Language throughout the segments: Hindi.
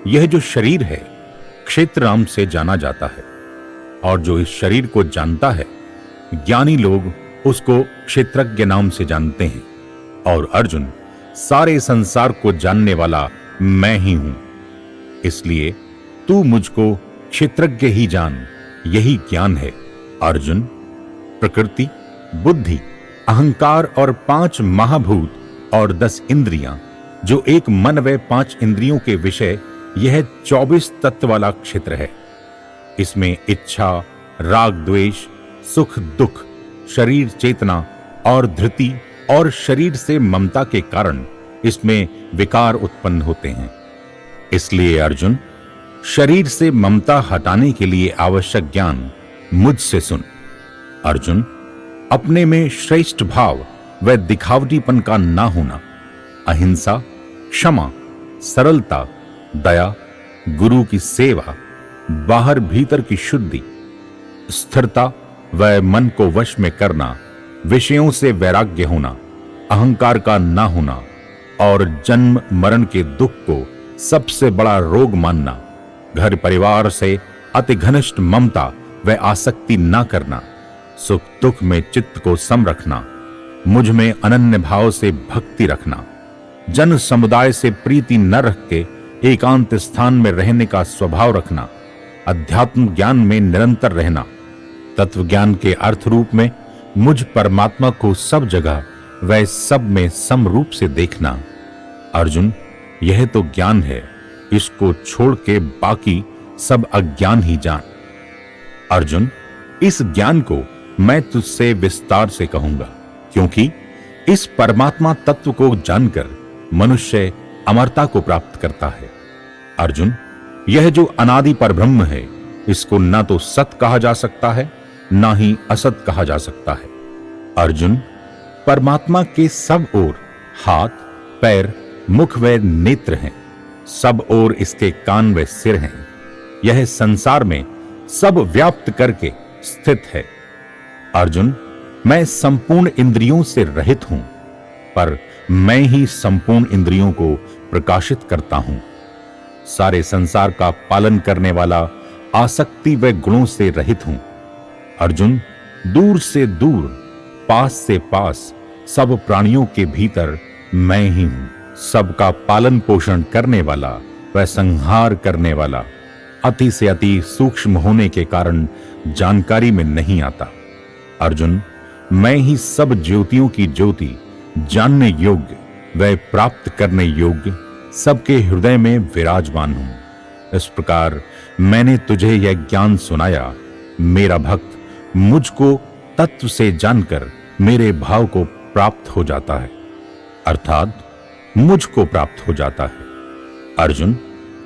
यह जो शरीर है क्षेत्र नाम से जाना जाता है, और जो इस शरीर को जानता है ज्ञानी लोग उसको क्षेत्रज्ञ नाम से जानते हैं। और अर्जुन, सारे संसार को जानने वाला मैं ही हूं, इसलिए तू मुझको क्षेत्रज्ञ ही जान, यही ज्ञान है। अर्जुन, प्रकृति, बुद्धि, अहंकार और 5 महाभूत और 10 इंद्रियां, जो एक मन व 5 इंद्रियों के विषय, यह 24 तत्व वाला क्षेत्र है। इसमें इच्छा, राग, द्वेष, सुख, दुख, शरीर, चेतना और धृति और शरीर से ममता के कारण इसमें विकार उत्पन्न होते हैं। इसलिए अर्जुन, शरीर से ममता हटाने के लिए आवश्यक ज्ञान मुझसे सुन। अर्जुन, अपने में श्रेष्ठ भाव व दिखावटीपन का ना होना, अहिंसा, क्षमा, सरलता, दया, गुरु की सेवा, बाहर भीतर की शुद्धि, स्थिरता व मन को वश में करना, विषयों से वैराग्य होना, अहंकार का ना होना और जन्म मरण के दुख को सबसे बड़ा रोग मानना, घर परिवार से अति घनिष्ठ ममता व आसक्ति ना करना, सुख दुख में चित्त को सम रखना, मुझ में अनन्य भाव से भक्ति रखना, जन समुदाय से प्रीति न रख के एकांत स्थान में रहने का स्वभाव रखना, अध्यात्म ज्ञान में निरंतर रहना, तत्व ज्ञान के अर्थ रूप में मुझ परमात्मा को सब जगह व सब में सम रूप से देखना। अर्जुन, यह तो ज्ञान है, इसको छोड़ के बाकी सब अज्ञान ही जान। अर्जुन, इस ज्ञान को मैं तुझसे विस्तार से कहूंगा, क्योंकि इस परमात्मा तत्व को जानकर मनुष्य अमरता को प्राप्त करता है। अर्जुन, यह जो अनादि परब्रह्म है, इसको ना तो सत कहा जा सकता है, ना ही असत कहा जा सकता है। अर्जुन, परमात्मा के सब ओर हाथ, पैर, मुख व नेत्र हैं, सब ओर इसके कान व सिर हैं। यह संसार में सब व्याप्त करके स्थित है। अर्जुन, मैं संपूर्ण इंद्रियों से रहित हूं, पर मैं ही संपूर्ण इंद्रियों को प्रकाशित करता हूं। सारे संसार का पालन करने वाला आसक्ति व गुणों से रहित हूं। अर्जुन, दूर से दूर, पास से पास, सब प्राणियों के भीतर मैं ही हूं। सबका पालन पोषण करने वाला व संहार करने वाला, अति से अति सूक्ष्म होने के कारण जानकारी में नहीं आता। अर्जुन, मैं ही सब ज्योतियों की ज्योति, जानने योग्य व प्राप्त करने योग्य, सबके हृदय में विराजमान हूं। इस प्रकार मैंने तुझे यह ज्ञान सुनाया। मेरा भक्त मुझको तत्व से जानकर मेरे भाव को प्राप्त हो जाता है, अर्थात मुझको प्राप्त हो जाता है। अर्जुन,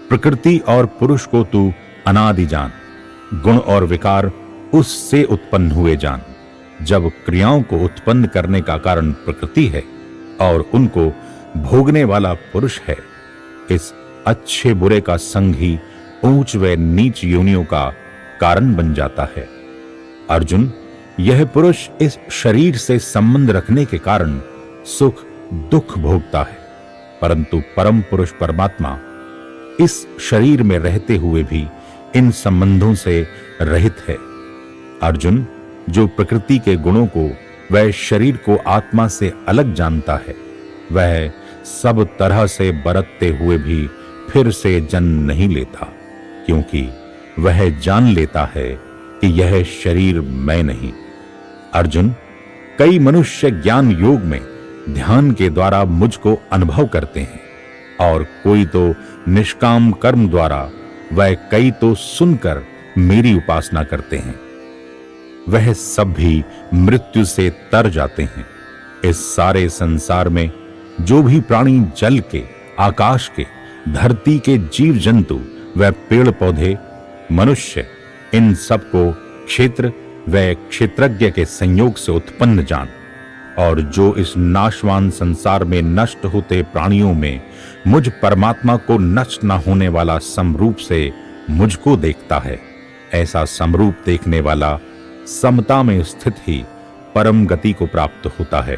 प्रकृति और पुरुष को तू अनादि जान, गुण और विकार उससे उत्पन्न हुए जान। जब क्रियाओं को उत्पन्न करने का कारण प्रकृति है और उनको भोगने वाला पुरुष है, इस अच्छे बुरे का संग ही ऊंच व नीच योनियों का कारण बन जाता है। अर्जुन, यह पुरुष इस शरीर से संबंध रखने के कारण सुख दुख भोगता है, परंतु परम पुरुष परमात्मा इस शरीर में रहते हुए भी इन संबंधों से रहित है। अर्जुन, जो प्रकृति के गुणों को वह शरीर को आत्मा से अलग जानता है, वह सब तरह से बरतते हुए भी फिर से जन्म नहीं लेता, क्योंकि वह जान लेता है कि यह शरीर मैं नहीं। अर्जुन, कई मनुष्य ज्ञान योग में ध्यान के द्वारा मुझको अनुभव करते हैं, और कोई तो निष्काम कर्म द्वारा, वह कई तो सुनकर मेरी उपासना करते हैं। वह सब भी मृत्यु से तर जाते हैं। इस सारे संसार में जो भी प्राणी, जल के, आकाश के, धरती के जीव जंतु व पेड़ पौधे, मनुष्य, इन सब को क्षेत्र व क्षेत्रज्ञ के संयोग से उत्पन्न जान। और जो इस नाशवान संसार में नष्ट होते प्राणियों में मुझ परमात्मा को नष्ट न होने वाला समरूप से मुझको देखता है, ऐसा समरूप देखने वाला समता में स्थित ही परम गति को प्राप्त होता है।